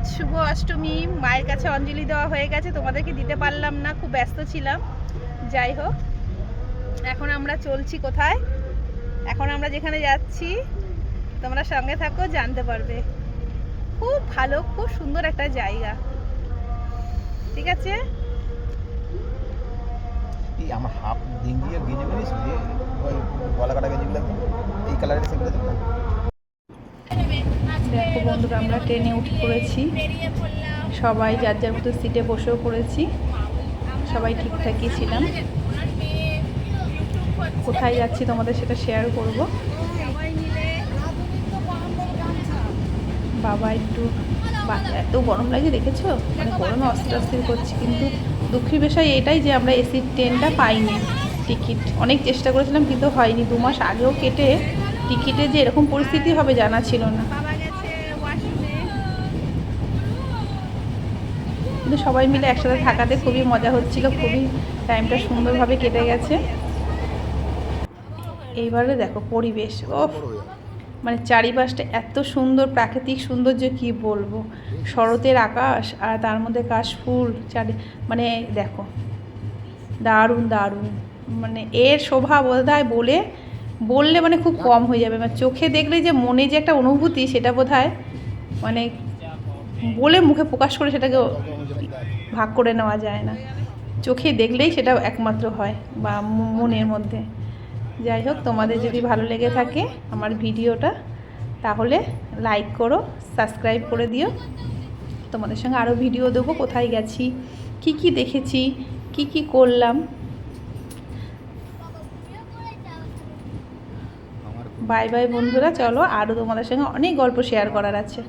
আজ শুভ অষ্টমী, মায়ের কাছে অঞ্জলি দেওয়া হয়ে গেছে, তোমাদেরকে দিতে পারলাম না, খুব ব্যস্ত ছিলাম। যাই হোক, এখন আমরা চলছি কোথায়, এখন আমরা যেখানে যাচ্ছি তোমরা সঙ্গে থাকো, জানতে পারবে। খুব ভালো, খুব সুন্দর একটা জায়গা, ঠিক আছে? আমার হাফ গেঞ্জি আর গেঞ্জি পরিস দিয়ে ওই গলা কাটা গেঞ্জিগুলো একদম এই কালারের সেগুলো দেবো না। দেখো বন্ধুরা, আমরা ট্রেনে উঠে পড়েছি, সবাই যার যার মতো সিটে বসেও পড়েছি, সবাই ঠিকঠাকই ছিলাম। কোথায় যাচ্ছি তোমাদের সেটা শেয়ার করব। বাবা একটু এত গরম লাগে দেখেছো, মানে গরমে অস্থির অস্থির করছি। কিন্তু দুঃখের বিষয় এটাই যে আমরা এসির ট্রেনটা পাইনি। টিকিট অনেক চেষ্টা করেছিলাম কিন্তু হয়নি। 2 মাস আগেও কেটে টিকিটে যে এরকম পরিস্থিতি হবে জানা ছিল না। কিন্তু সবাই মিলে একসাথে থাকাতে খুবই মজা হচ্ছিল, খুবই টাইমটা সুন্দরভাবে কেটে গেছে। এইবারে দেখো পরিবেশ, ও মানে চারিপাশটা এত সুন্দর, প্রাকৃতিক সৌন্দর্য কি বলবো। শরতের আকাশ আর তার মধ্যে কাশফুল মানে দেখো, দারুণ দারুণ। মানে এর শোভা বোধহয় বললে মানে খুব কম হয়ে যাবে। মানে চোখে দেখলে যে মনে যে একটা অনুভূতি, সেটা বোধহয় মানে বলে মুখে প্রকাশ করে সেটাকে ভাগ করে নেওয়া যায় না। চোখে দেখলেই সেটা একমাত্র হয়, বা মনের মধ্যে। যাই হোক, তোমাদের যদি ভালো লেগে থাকে আমার ভিডিওটা, তাহলে লাইক করো, সাবস্ক্রাইব করে দিও। তোমাদের সঙ্গে আরও ভিডিও দেবো, কোথায় গেছি, কি কি দেখেছি, কি কি করলাম। বাই বাই বন্ধুরা, চলো, আরও তোমাদের সঙ্গে অনেক গল্প শেয়ার করার আছে।